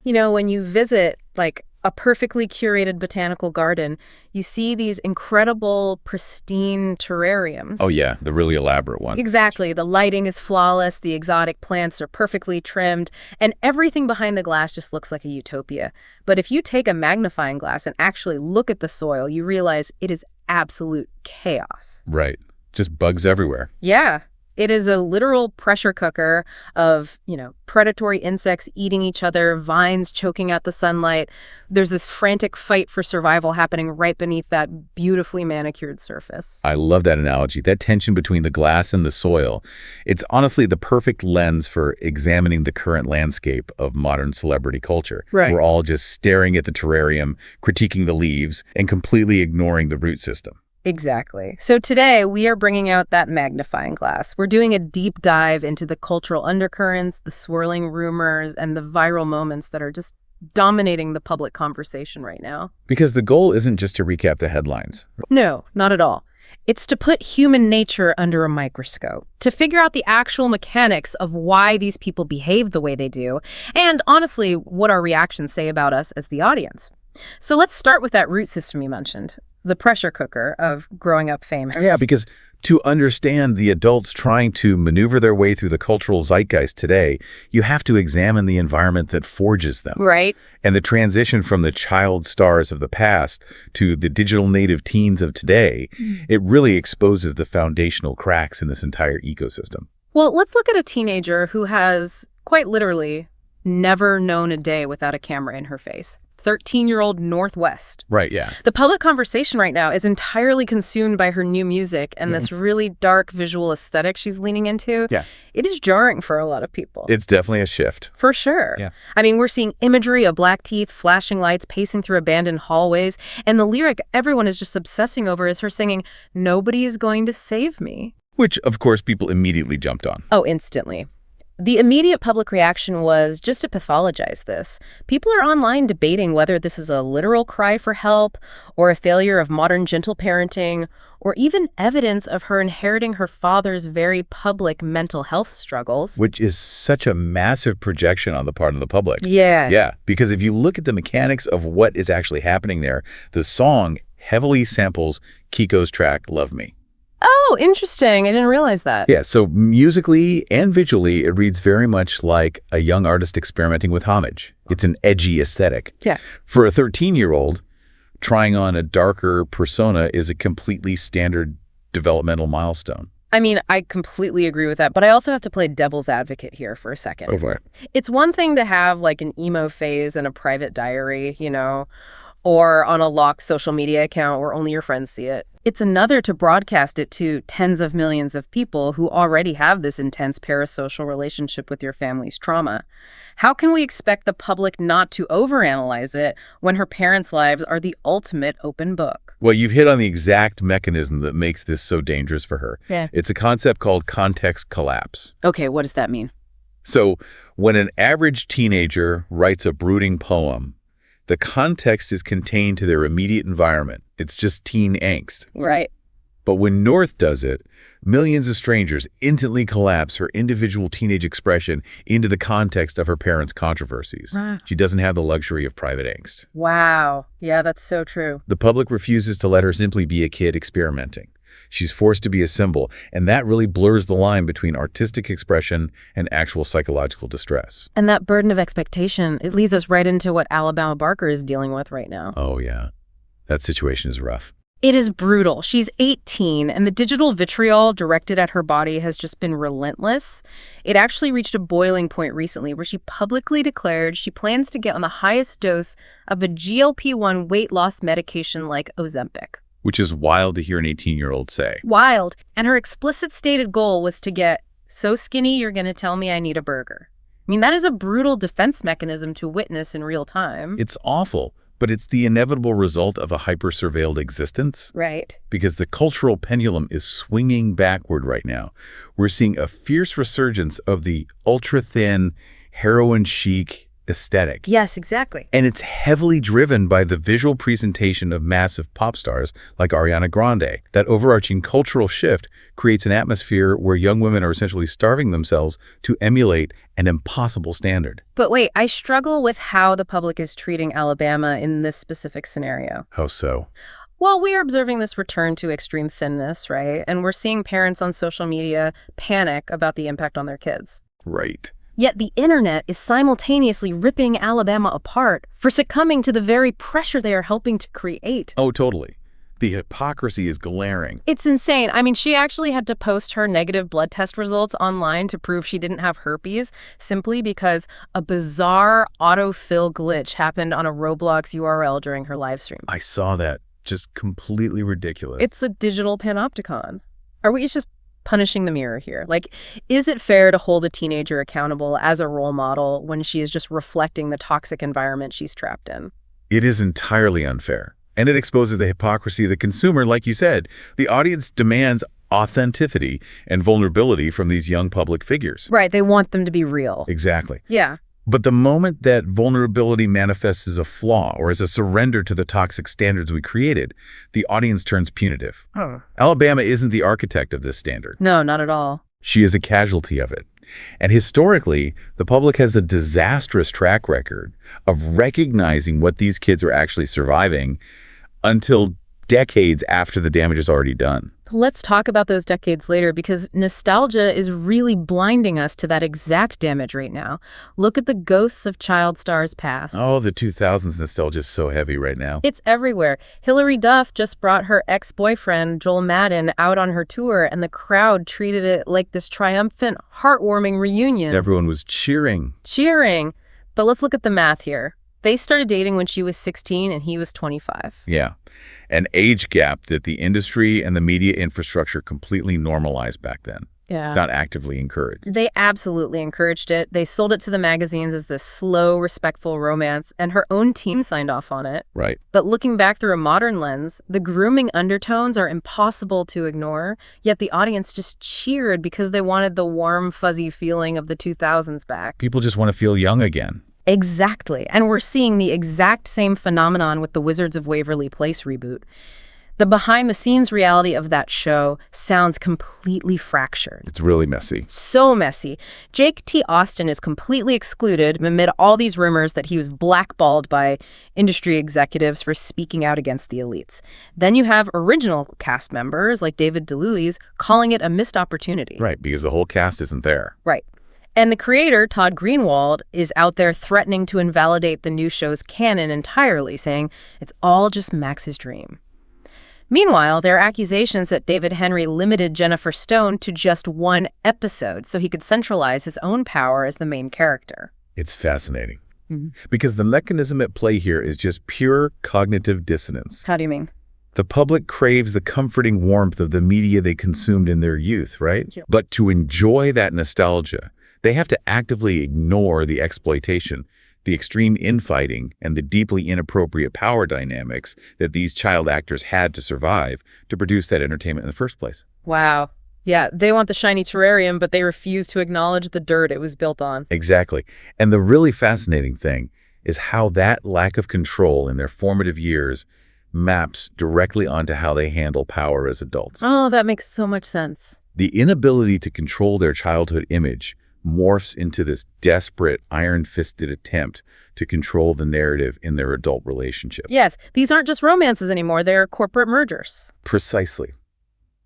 You know, when you visit, like, a perfectly curated botanical garden, you see these incredible, pristine terrariums. Oh, yeah, the really elaborate one. Exactly. The lighting is flawless, the exotic plants are perfectly trimmed, and everything behind the glass just looks like a utopia. But if you take a magnifying glass and actually look at the soil, you realize it is absolute chaos. Right. Just bugs everywhere. Yeah. It is a literal pressure cooker of, predatory insects eating each other, vines choking out the sunlight. There's this frantic fight for survival happening right beneath that beautifully manicured surface. I love that analogy, that tension between the glass and the soil. It's honestly the perfect lens for examining the current landscape of modern celebrity culture. Right. We're all just staring at the terrarium, critiquing the leaves, and completely ignoring the root system. Exactly. So today we are bringing out that magnifying glass. We're doing a deep dive into the cultural undercurrents, the swirling rumors, and the viral moments that are just dominating the public conversation right now. Because the goal isn't just to recap the headlines. No, not at all. It's to put human nature under a microscope, to figure out the actual mechanics of why these people behave the way they do, and honestly, what our reactions say about us as the audience. So let's start with that root system you mentioned. The pressure cooker of growing up famous. Yeah, because to understand the adults trying to maneuver their way through the cultural zeitgeist today, you have to examine the environment that forges them. Right. And the transition from the child stars of the past to the digital native teens of today, it really exposes the foundational cracks in this entire ecosystem. Well, let's look at a teenager who has, quite literally, never known a day without a camera in her face. 13-year-old Northwest. Right, yeah. The public conversation right now is entirely consumed by her new music and this really dark visual aesthetic she's leaning into. Yeah. It is jarring for a lot of people. It's definitely a shift. For sure. Yeah. I mean, we're seeing imagery of black teeth, flashing lights, pacing through abandoned hallways, and the lyric everyone is just obsessing over is her singing, "Nobody is going to save me." Which, of course, people immediately jumped on. Oh, instantly. The immediate public reaction was just to pathologize this. People are online debating whether this is a literal cry for help or a failure of modern gentle parenting or even evidence of her inheriting her father's very public mental health struggles. Which is such a massive projection on the part of the public. Yeah. Yeah, because if you look at the mechanics of what is actually happening there, the song heavily samples Kiko's track, Love Me. Oh, interesting. I didn't realize that. Yeah, so musically and visually, it reads very much like a young artist experimenting with homage. It's an edgy aesthetic. Yeah. For a 13-year-old, trying on a darker persona is a completely standard developmental milestone. I mean, I completely agree with that, but I also have to play devil's advocate here for a second. Go for it. It's one thing to have like an emo phase in a private diary, or on a locked social media account where only your friends see it. It's another to broadcast it to tens of millions of people who already have this intense parasocial relationship with your family's trauma. How can we expect the public not to overanalyze it when her parents' lives are the ultimate open book? Well, you've hit on the exact mechanism that makes this so dangerous for her. Yeah. It's a concept called context collapse. Okay, what does that mean? So when an average teenager writes a brooding poem, the context is contained to their immediate environment. It's just teen angst. Right. But when North does it, millions of strangers instantly collapse her individual teenage expression into the context of her parents' controversies. Wow. She doesn't have the luxury of private angst. Wow. Yeah, that's so true. The public refuses to let her simply be a kid experimenting. She's forced to be a symbol, and that really blurs the line between artistic expression and actual psychological distress. And that burden of expectation, it leads us right into what Alabama Barker is dealing with right now. Oh, yeah. That situation is rough. It is brutal. She's 18, and the digital vitriol directed at her body has just been relentless. It actually reached a boiling point recently where she publicly declared she plans to get on the highest dose of a GLP-1 weight loss medication like Ozempic. Which is wild to hear an 18-year-old say. Wild. And her explicit stated goal was to get so skinny you're going to tell me I need a burger. I mean, that is a brutal defense mechanism to witness in real time. It's awful, but it's the inevitable result of a hyper-surveilled existence. Right. Because the cultural pendulum is swinging backward right now. We're seeing a fierce resurgence of the ultra-thin, heroin-chic aesthetic. Yes, exactly. And it's heavily driven by the visual presentation of massive pop stars like Ariana Grande. That overarching cultural shift creates an atmosphere where young women are essentially starving themselves to emulate an impossible standard. But wait, I struggle with how the public is treating Alabama in this specific scenario. How so? Well, we are observing this return to extreme thinness, right? And we're seeing parents on social media panic about the impact on their kids. Right. Yet the internet is simultaneously ripping Alabama apart for succumbing to the very pressure they are helping to create. Oh, totally. The hypocrisy is glaring. It's insane. I mean, she actually had to post her negative blood test results online to prove she didn't have herpes simply because a bizarre autofill glitch happened on a Roblox URL during her live stream. I saw that. Just completely ridiculous. It's a digital panopticon. Are we just punishing the mirror here? Like, is it fair to hold a teenager accountable as a role model when she is just reflecting the toxic environment she's trapped in? It is entirely unfair. And it exposes the hypocrisy of the consumer, like you said. The audience demands authenticity and vulnerability from these young public figures. Right, they want them to be real. Exactly. Yeah. But the moment that vulnerability manifests as a flaw or as a surrender to the toxic standards we created, the audience turns punitive. Oh. Alabama isn't the architect of this standard. No, not at all. She is a casualty of it. And historically, the public has a disastrous track record of recognizing what these kids are actually surviving until decades after the damage is already done. Let's talk about those decades later, because nostalgia is really blinding us to that exact damage right now. Look at the ghosts of child stars past. Oh, the 2000s nostalgia is so heavy right now. It's everywhere. Hilary Duff just brought her ex-boyfriend, Joel Madden, out on her tour, and the crowd treated it like this triumphant, heartwarming reunion. Everyone was cheering. Cheering. But let's look at the math here. They started dating when she was 16 and he was 25. Yeah. An age gap that the industry and the media infrastructure completely normalized back then. Yeah. Not actively encouraged. They absolutely encouraged it. They sold it to the magazines as this slow, respectful romance, and her own team signed off on it. Right. But looking back through a modern lens, the grooming undertones are impossible to ignore, yet the audience just cheered because they wanted the warm, fuzzy feeling of the 2000s back. People just want to feel young again. Exactly. And we're seeing the exact same phenomenon with the Wizards of Waverly Place reboot. The behind-the-scenes reality of that show sounds completely fractured. It's really messy. So messy. Jake T. Austin is completely excluded amid all these rumors that he was blackballed by industry executives for speaking out against the elites. Then you have original cast members like David DeLuise calling it a missed opportunity. Right, because the whole cast isn't there. Right. And the creator, Todd Greenwald, is out there threatening to invalidate the new show's canon entirely, saying it's all just Max's dream. Meanwhile, there are accusations that David Henry limited Jennifer Stone to just one episode so he could centralize his own power as the main character. It's fascinating. Because the mechanism at play here is just pure cognitive dissonance. How do you mean? The public craves the comforting warmth of the media they consumed in their youth, right? Yeah. But to enjoy that nostalgia, they have to actively ignore the exploitation, the extreme infighting, and the deeply inappropriate power dynamics that these child actors had to survive to produce that entertainment in the first place. Wow. Yeah, they want the shiny terrarium, but they refuse to acknowledge the dirt it was built on. Exactly. And the really fascinating thing is how that lack of control in their formative years maps directly onto how they handle power as adults. Oh, that makes so much sense. The inability to control their childhood image morphs into this desperate, iron-fisted attempt to control the narrative in their adult relationship. Yes, these aren't just romances anymore, they're corporate mergers. Precisely.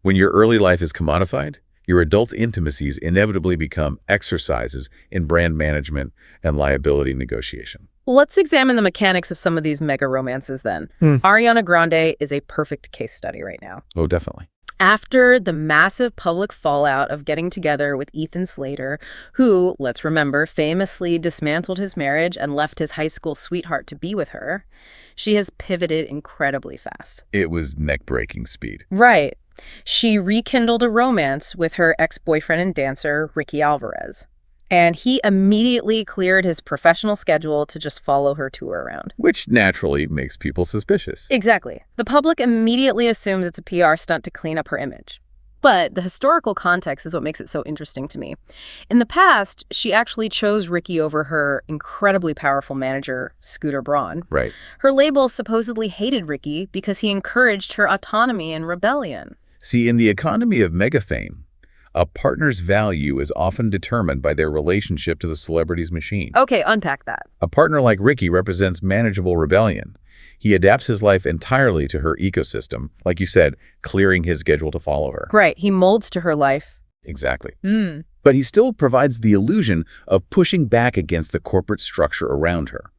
When your early life is commodified, your adult intimacies inevitably become exercises in brand management and liability negotiation. Well, let's examine the mechanics of some of these mega romances then. Ariana Grande is a perfect case study right now. Oh, definitely. After the massive public fallout of getting together with Ethan Slater, who, let's remember, famously dismantled his marriage and left his high school sweetheart to be with her, she has pivoted incredibly fast. It was neck-breaking speed. Right. She rekindled a romance with her ex-boyfriend and dancer, Ricky Alvarez. And he immediately cleared his professional schedule to just follow her tour around. Which naturally makes people suspicious. Exactly. The public immediately assumes it's a PR stunt to clean up her image. But the historical context is what makes it so interesting to me. In the past, she actually chose Ricky over her incredibly powerful manager, Scooter Braun. Right. Her label supposedly hated Ricky because he encouraged her autonomy and rebellion. See, in the economy of mega fame, a partner's value is often determined by their relationship to the celebrity's machine. Okay, unpack that. A partner like Ricky represents manageable rebellion. He adapts his life entirely to her ecosystem, like you said, clearing his schedule to follow her. Right, he molds to her life. Exactly. Mm. But he still provides the illusion of pushing back against the corporate structure around her.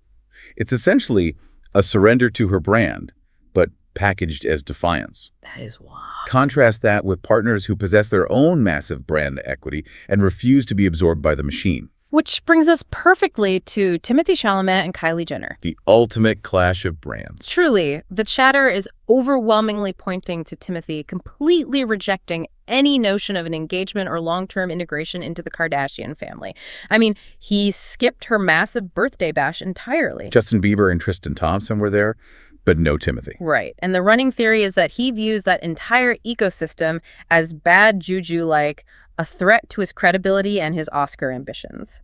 It's essentially a surrender to her brand, but packaged as defiance. That is wild. Contrast that with partners who possess their own massive brand equity and refuse to be absorbed by the machine. Which brings us perfectly to Timothée Chalamet and Kylie Jenner. The ultimate clash of brands. Truly, the chatter is overwhelmingly pointing to Timothée completely rejecting any notion of an engagement or long-term integration into the Kardashian family. I mean, he skipped her massive birthday bash entirely. Justin Bieber and Tristan Thompson were there, but no Timothée. Right. And the running theory is that he views that entire ecosystem as bad juju, like a threat to his credibility and his Oscar ambitions.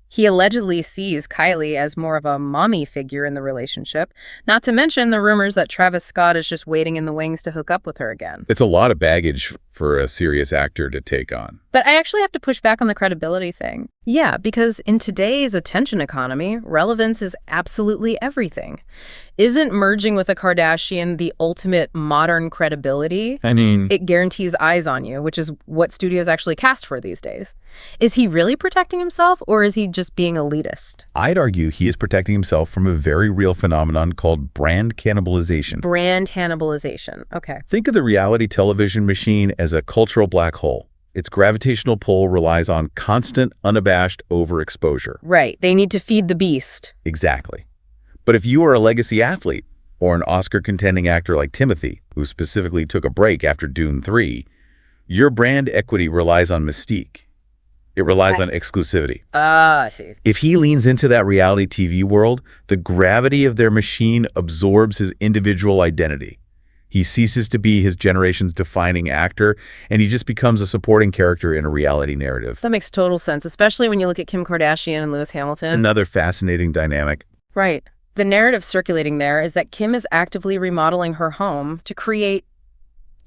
He allegedly sees Kylie as more of a mommy figure in the relationship, not to mention the rumors that Travis Scott is just waiting in the wings to hook up with her again. It's a lot of baggage for a serious actor to take on. But I actually have to push back on the credibility thing. Yeah, because in today's attention economy, relevance is absolutely everything. Isn't merging with a Kardashian the ultimate modern credibility? I mean, It guarantees eyes on you, which is what studios actually cast for these days. Is he really protecting himself, or is he just being elitist? I'd argue he is protecting himself from a very real phenomenon called brand cannibalization. Brand cannibalization. Okay. Think of the reality television machine as a cultural black hole. Its gravitational pull relies on constant, unabashed overexposure. Right. They need to feed the beast. Exactly. But if you are a legacy athlete or an Oscar-contending actor like Timothée, who specifically took a break after Dune 3, your brand equity relies on mystique. It relies on exclusivity. I see. If he leans into that reality TV world, the gravity of their machine absorbs his individual identity. He ceases to be his generation's defining actor, and he just becomes a supporting character in a reality narrative. That makes total sense, especially when you look at Kim Kardashian and Lewis Hamilton. Another fascinating dynamic. Right. The narrative circulating there is that Kim is actively remodeling her home to create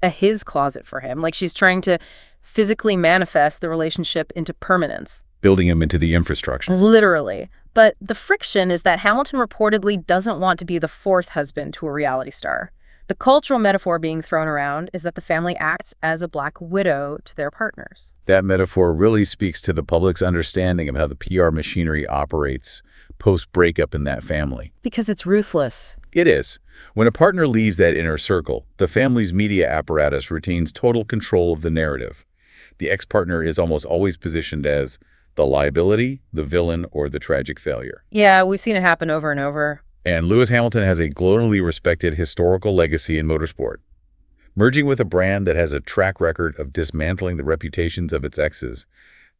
a his closet for him. Like she's trying to physically manifest the relationship into permanence. Building him into the infrastructure. Literally. But the friction is that Hamilton reportedly doesn't want to be the fourth husband to a reality star. The cultural metaphor being thrown around is that the family acts as a black widow to their partners. That metaphor really speaks to the public's understanding of how the PR machinery operates post-breakup in that family. Because it's ruthless. It is. When a partner leaves that inner circle, the family's media apparatus retains total control of the narrative. The ex-partner is almost always positioned as the liability, the villain, or the tragic failure. Yeah, we've seen it happen over and over. And Lewis Hamilton has a globally respected historical legacy in motorsport. Merging with a brand that has a track record of dismantling the reputations of its exes,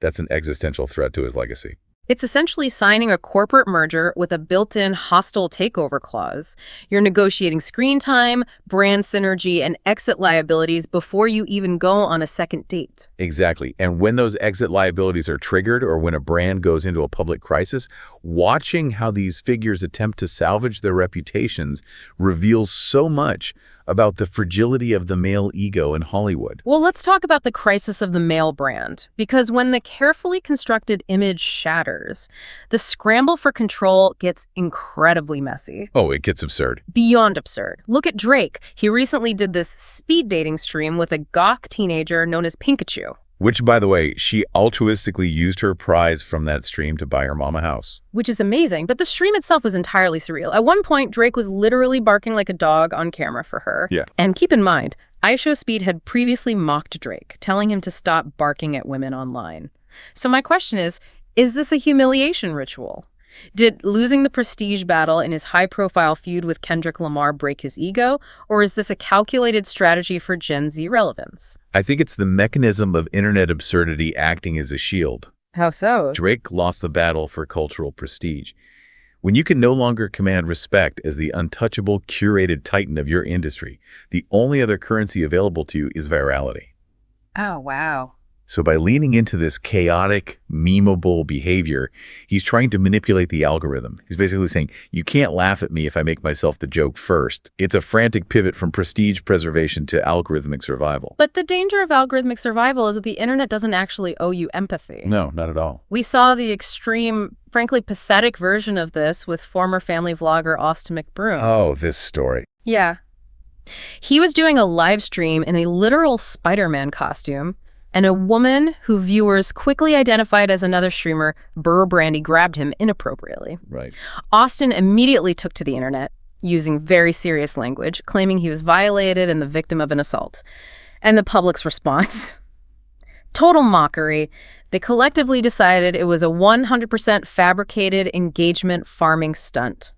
that's an existential threat to his legacy. It's essentially signing a corporate merger with a built-in hostile takeover clause. You're negotiating screen time, brand synergy, and exit liabilities before you even go on a second date. Exactly. And when those exit liabilities are triggered or when a brand goes into a public crisis, watching how these figures attempt to salvage their reputations reveals so much about the fragility of the male ego in Hollywood. Well, let's talk about the crisis of the male brand, because when the carefully constructed image shatters, the scramble for control gets incredibly messy. Oh, it gets absurd. Beyond absurd. Look at Drake. He recently did this speed dating stream with a goth teenager known as Pikachu. Which, by the way, she altruistically used her prize from that stream to buy her mom a house. Which is amazing, but the stream itself was entirely surreal. At one point, Drake was literally barking like a dog on camera for her. Yeah. And keep in mind, iShowSpeed had previously mocked Drake, telling him to stop barking at women online. So my question is this a humiliation ritual? Did losing the prestige battle in his high-profile feud with Kendrick Lamar break his ego, or is this a calculated strategy for Gen Z relevance? I think it's the mechanism of internet absurdity acting as a shield. How so? Drake lost the battle for cultural prestige. When you can no longer command respect as the untouchable, curated titan of your industry, the only other currency available to you is virality. Oh, wow. So by leaning into this chaotic, memeable behavior, he's trying to manipulate the algorithm. He's basically saying, you can't laugh at me if I make myself the joke first. It's a frantic pivot from prestige preservation to algorithmic survival. But the danger of algorithmic survival is that the internet doesn't actually owe you empathy. No, not at all. We saw the extreme, frankly pathetic version of this with former family vlogger Austin McBroom. Oh, this story. Yeah. He was doing a live stream in a literal Spider-Man costume, and a woman who viewers quickly identified as another streamer, Burr Brandy, grabbed him inappropriately. Right. Austin immediately took to the internet, using very serious language, claiming he was violated and the victim of an assault. And the public's response? Total mockery. They collectively decided it was a 100% fabricated engagement farming stunt.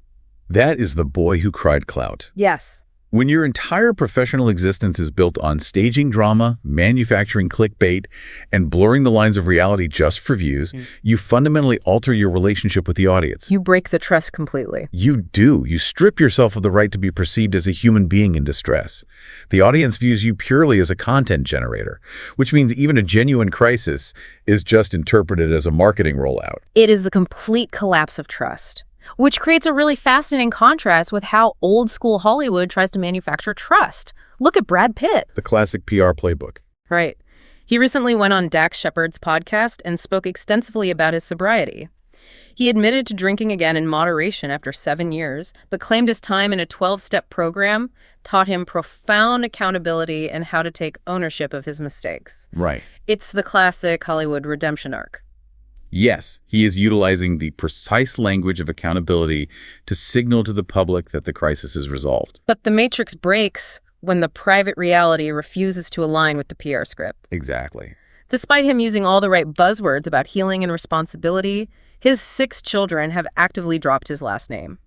That is the boy who cried clout. Yes. When your entire professional existence is built on staging drama, manufacturing clickbait, and blurring the lines of reality just for views, you fundamentally alter your relationship with the audience. You break the trust completely. You do. You strip yourself of the right to be perceived as a human being in distress. The audience views you purely as a content generator, which means even a genuine crisis is just interpreted as a marketing rollout. It is the complete collapse of trust, which creates a really fascinating contrast with how old-school Hollywood tries to manufacture trust. Look at Brad Pitt. The classic PR playbook. Right. He recently went on Dax Shepard's podcast and spoke extensively about his sobriety. He admitted to drinking again in moderation after 7 years, but claimed his time in a 12-step program taught him profound accountability and how to take ownership of his mistakes. Right. It's the classic Hollywood redemption arc. Yes, he is utilizing the precise language of accountability to signal to the public that the crisis is resolved. But the matrix breaks when the private reality refuses to align with the PR script. Exactly. Despite him using all the right buzzwords about healing and responsibility, his 6 children have actively dropped his last name.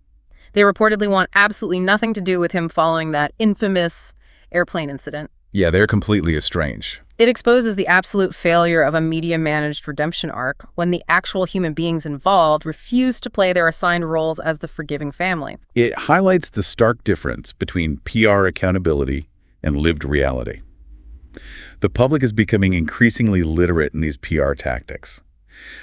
They reportedly want absolutely nothing to do with him following that infamous airplane incident. Yeah, they're completely estranged. It exposes the absolute failure of a media-managed redemption arc when the actual human beings involved refuse to play their assigned roles as the forgiving family. It highlights the stark difference between PR accountability and lived reality. The public is becoming increasingly literate in these PR tactics.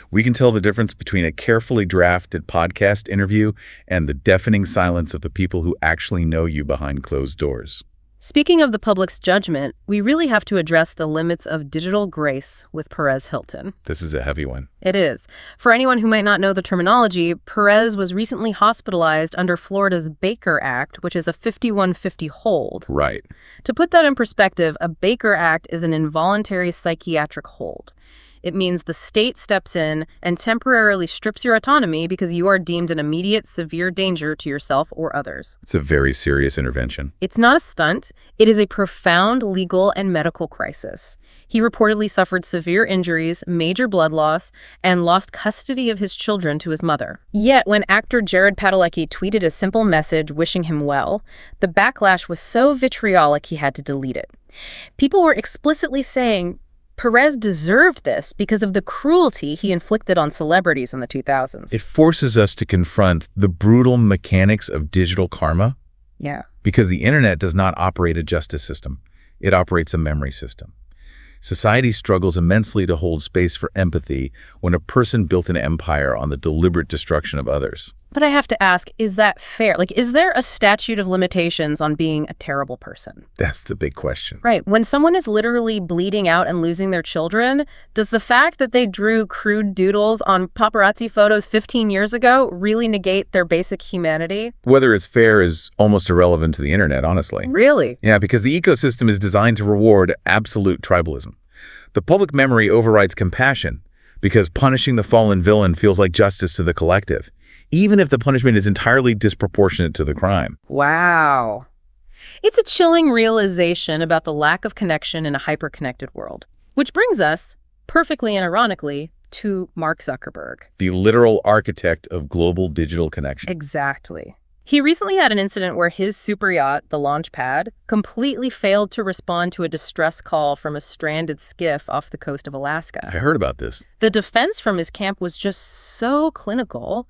We can tell the difference between a carefully drafted podcast interview and the deafening silence of the people who actually know you behind closed doors. Speaking of the public's judgment, we really have to address the limits of digital grace with Perez Hilton. This is a heavy one. It is. For anyone who might not know the terminology, Perez was recently hospitalized under Florida's Baker Act, which is a 5150 hold. Right. To put that in perspective, a Baker Act is an involuntary psychiatric hold. It means the state steps in and temporarily strips your autonomy because you are deemed an immediate severe danger to yourself or others. It's a very serious intervention. It's not a stunt. It is a profound legal and medical crisis. He reportedly suffered severe injuries, major blood loss, and lost custody of his children to his mother. Yet, when actor Jared Padalecki tweeted a simple message wishing him well, the backlash was so vitriolic he had to delete it. People were explicitly saying Perez deserved this because of the cruelty he inflicted on celebrities in the 2000s. It forces us to confront the brutal mechanics of digital karma. Yeah. Because the internet does not operate a justice system. It operates a memory system. Society struggles immensely to hold space for empathy when a person built an empire on the deliberate destruction of others. But I have to ask, is that fair? Is there a statute of limitations on being a terrible person? That's the big question. Right. When someone is literally bleeding out and losing their children, does the fact that they drew crude doodles on paparazzi photos 15 years ago really negate their basic humanity? Whether it's fair is almost irrelevant to the internet, honestly. Really? Yeah, because the ecosystem is designed to reward absolute tribalism. The public memory overrides compassion because punishing the fallen villain feels like justice to the collective, even if the punishment is entirely disproportionate to the crime. Wow. It's a chilling realization about the lack of connection in a hyper-connected world. Which brings us, perfectly and ironically, to Mark Zuckerberg. The literal architect of global digital connection. Exactly. He recently had an incident where his super yacht, the Launchpad, completely failed to respond to a distress call from a stranded skiff off the coast of Alaska. I heard about this. The defense from his camp was just so clinical.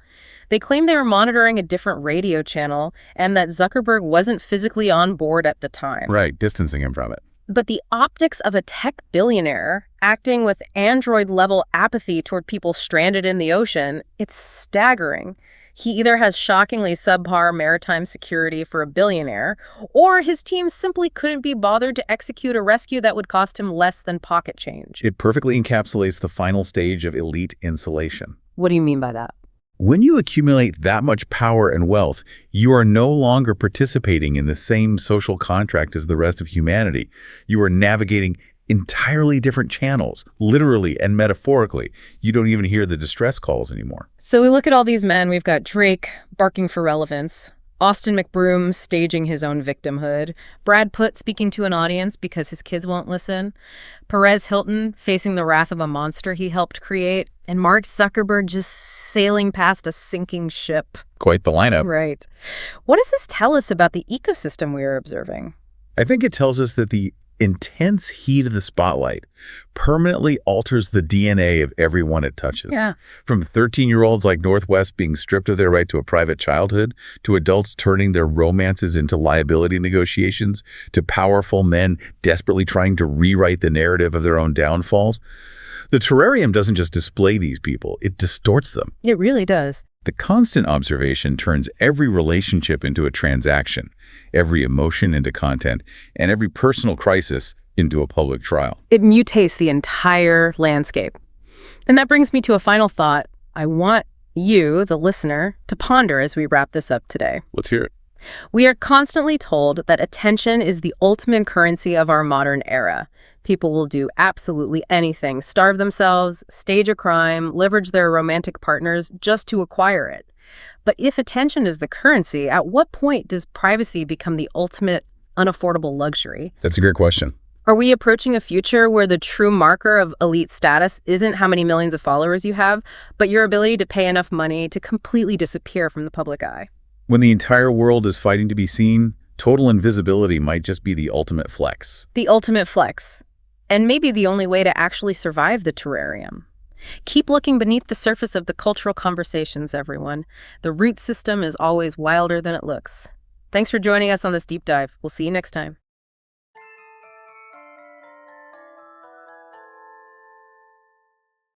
They claimed they were monitoring a different radio channel and that Zuckerberg wasn't physically on board at the time. Right, distancing him from it. But the optics of a tech billionaire acting with android-level apathy toward people stranded in the ocean, it's staggering. He either has shockingly subpar maritime security for a billionaire, or his team simply couldn't be bothered to execute a rescue that would cost him less than pocket change. It perfectly encapsulates the final stage of elite insulation. What do you mean by that? When you accumulate that much power and wealth, you are no longer participating in the same social contract as the rest of humanity. You are navigating entirely different channels, literally and metaphorically. You don't even hear the distress calls anymore. So we look at all these men. We've got Drake barking for relevance, Austin McBroom staging his own victimhood, Brad Pitt speaking to an audience because his kids won't listen, Perez Hilton facing the wrath of a monster he helped create, and Mark Zuckerberg just sailing past a sinking ship. Quite the lineup. Right. What does this tell us about the ecosystem we are observing? I think it tells us that the intense heat of the spotlight permanently alters the DNA of everyone it touches. Yeah. From 13-year-olds like Northwest being stripped of their right to a private childhood, to adults turning their romances into liability negotiations, to powerful men desperately trying to rewrite the narrative of their own downfalls. The terrarium doesn't just display these people, it distorts them. It really does. The constant observation turns every relationship into a transaction, every emotion into content, and every personal crisis into a public trial. It mutates the entire landscape. And that brings me to a final thought I want you, the listener, to ponder as we wrap this up today. Let's hear it. We are constantly told that attention is the ultimate currency of our modern era. People will do absolutely anything, starve themselves, stage a crime, leverage their romantic partners just to acquire it. But if attention is the currency, at what point does privacy become the ultimate unaffordable luxury? That's a great question. Are we approaching a future where the true marker of elite status isn't how many millions of followers you have, but your ability to pay enough money to completely disappear from the public eye? When the entire world is fighting to be seen, total invisibility might just be the ultimate flex. The ultimate flex. And maybe the only way to actually survive the terrarium. Keep looking beneath the surface of the cultural conversations, everyone. The root system is always wilder than it looks. Thanks for joining us on this deep dive. We'll see you next time.